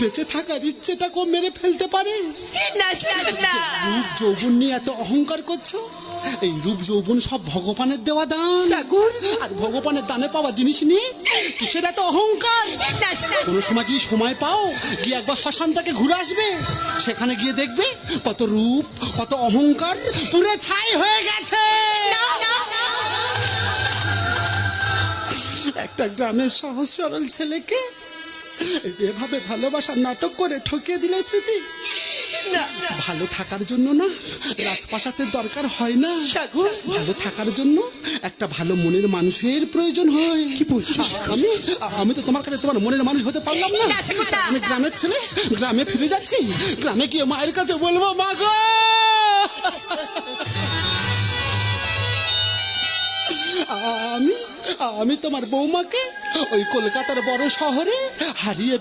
বেঁচে থাকার ইচ্ছেটাকেও মেরে ফেলতে পারে? না সাগর না। রূপ যৌবন নিয়ে এত অহংকার করছো? এই রূপ যৌবন সব ভগবানের দেওয়া দান সাগর। আর ভগবানের দানে পাওয়া জিনিস নিয়ে কিসের এত অহংকার? না সাগর। কোনো সময় কি সময় পাও গিয়ে একবার শ্মশান থেকে ঘুরে আসবে? সেখানে গিয়ে দেখবে কত রূপ কত অহংকার পুরে ছাই হয়ে গেছে। একটা গ্রামের সহজ সরল ছেলেকে এভাবে ভালোবাসার নাটক করে ঠকিয়ে দিলে স্মৃতি। না ভালো থাকার জন্য না রাজপ্রাসাদের দরকার হয় না সাগর। ভালো থাকার জন্য একটা ভালো মনের মানুষের প্রয়োজন হয়। কি বলছো? আমি তো তোমার কাছে তোমার মনের মানুষ হতে পারলাম না। না, সাগর, না। আমি গ্রামের ছেলে গ্রামে ফিরে যাচ্ছি। গ্রামে গিয়ে মায়ের কাছে বলবো, মা গো আমি তোমার বৌমাকে ওই কলকাতার বড় শহরে হারিয়ে